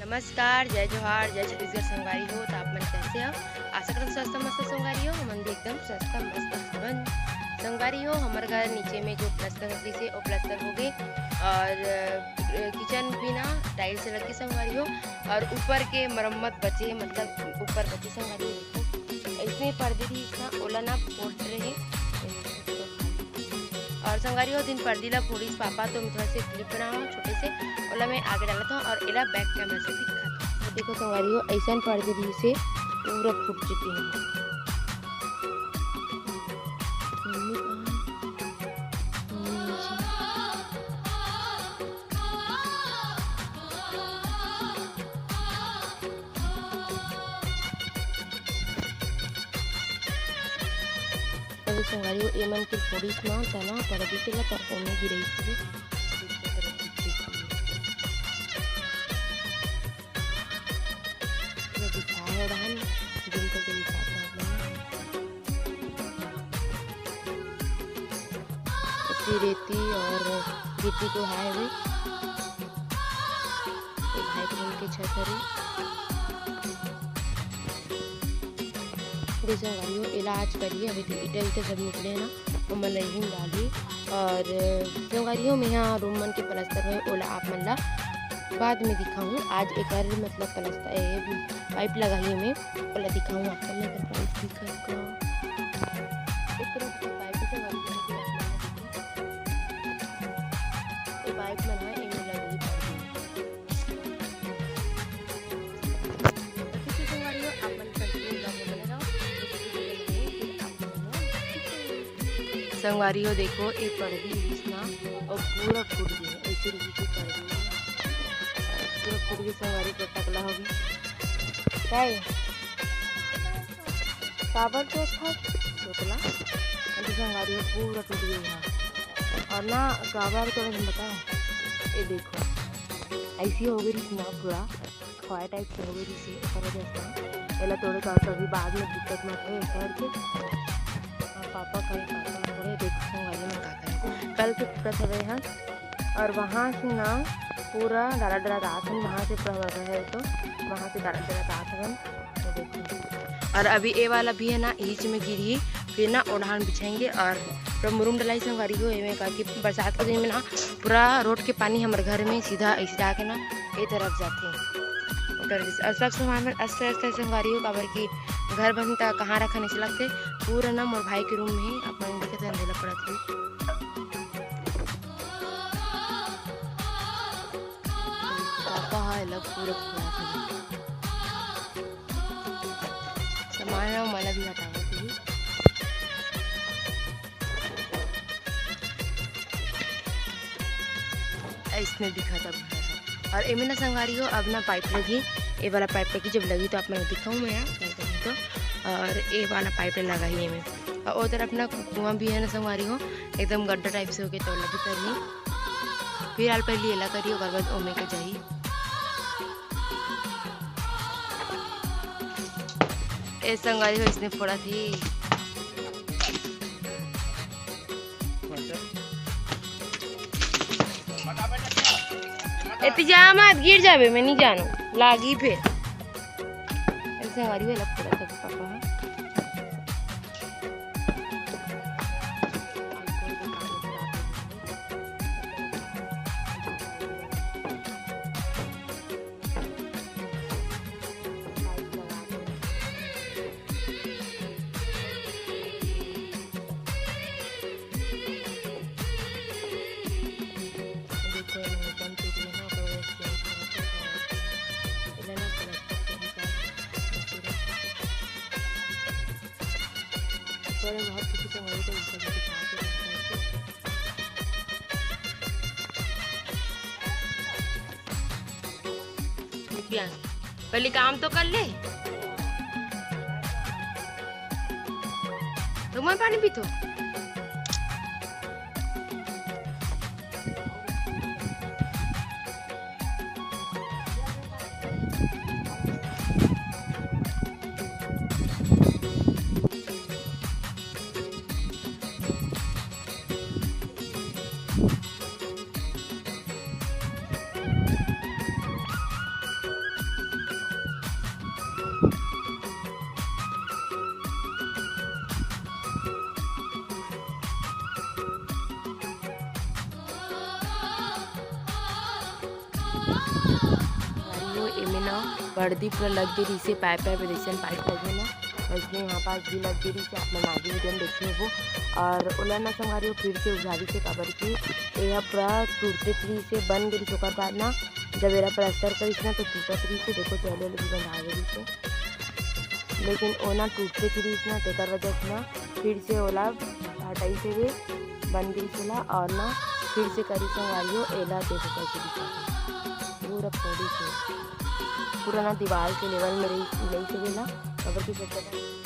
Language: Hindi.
नमस्कार, जय जोहार, जय छत्तीसगढ़ संगवारी हो। तो आप मन कैसे हो? आशा करत स्वस्थ मस्त संगवारी हो। हमन भी एकदम स्वस्थ मस्त हवन। संगवारी हो, हमारे घर नीचे में जो प्लस्तर होती से वो प्लस्तर हो गई और किचन भी ना टाइल्स लग के संगवारी हो और ऊपर के मरम्मत बचे, मतलब ऊपर बचे संगवारी हो। देखो ऐसे पर्दे भी इसना ओला ना फोड़ रहे और संगवारी हो दिन पर्दी ला फोड़ीस पापा, तो मैं थोड़ा से क्लिप बनाओ छोटे से ओला मैं आगे डालता हूँ और एला बैक कैमरा से दिखाता हूँ। तो देखो संगवारी हो ऐसा पर्दे भी से पूरा फूट चुके हैं। अभी संगवारी हो एमन के फोड़ीस ना तना पर्दे के ला तो ओमे गिरई थी। दिखाया रहन दिन को तो दिखाता है रेती और गिट्टी को हाय हुए भाई बहन के छत हरी संगवारी हो इलाज करिए। अभी तो ईटा ईटा सब निकले ना तो मन लही डाली और संगवारी हो मैं यहाँ रूम मन के प्लस्तर हुए ओला आप मन ला बाद में दिखाऊँ। आज एक मतलब प्लस्तर पाइप लगाइए मैं ओला दिखाऊँ आपको। मैं तो पाइप दिखाऊँगा एक तरफ का पाइप से ये पाइप में ना एमे लगी पड़ी संगवारी हो आप मन संगवारी हो देखो ये पर्दी इसना और पूरा फूट गया ऐसे रीति पर्दी पूरा फूट गई संगवारी को टकला होगी काय काबर तो था टोकला और संगवारी हो पूरा टूट गई है और ना काबर तो मैं बताओ ये देखो ऐसी हो गई ना पूरा खोया टाइप से हो गई थी पर जैसा एला तोड़े का कभी बाद में दिक्कत मत हो करके पापा करे देखो संगवारी में का करे कल के पूरा सब है और वहाँ से ना पूरा डाला डाला रात है वहाँ से पूरा रहे तो वहाँ से डाला डाला रात है तो देखो। और अभी ये वाला भी है ना ईच में गिरी फिर ना ओढ़ान बिछाएंगे और पूरा मुरुम डलाई संगवारी हो एवं का कि बरसात के दिन में ना पूरा रोड के पानी हमारे घर में सीधा ऐसे जाके ना ये तरफ जाते हैं सब सामान में अस्ते अस्ते संगवारी हो काबर की घर बनता कहाँ रखा नहीं लगते पूरा ना मोर भाई के रूम में ही अपन देखे अंधेला पड़ा थी। पूरा सामान मला भी हटावा थी इसमें दिखा था और एमे ना संगवारी हो अब ना पाइप लगी ये वाला पाइप लगी जब लगी तो आप मैं दिखाऊँ मैं यार तो और ये वाला पाइप लगाई है मैं और वो तरफ ना कुआं भी है ना संगवारी हो एकदम गड्ढा टाइप से हो गया तो लगी करिए फिर हाल पहले एला करिए और बाद ओमे के जाइए ए संगवारी हो इसने फोड़ा थी जा मत गिर जावे मैं नहीं जानू लागी फिर संगवारी हो लग फोड़ा था पापा बहुत किसी संगवारी को ऊपर दिखा पहले काम तो कर ले तो मैं पानी पी तो वो एमे ना बर्दी पूरा लग गई से पाइप जैसे पाइप लगे ना इसमें यहाँ पास भी लग गई से आप आगे वीडियो में देखिए वो। और ओला ना संगारी वो फिर से उजाड़ी से काबर की यह पूरा टूटते थी से बन गई ओकर बाद ना जब मेरा प्लास्टर करीस ना तो टूटत रही से देखो चले भी बंधा गई से, लेकिन ओना टूटते थी ना तेकर वजह से ना फिर से ओला हटाई से भी बन गई से ला और ना फिर से करी संगारियो एला देखो कैसे पूरा थोड़ी से पूरा ना दीवार के लेवल में रही से ना कबर की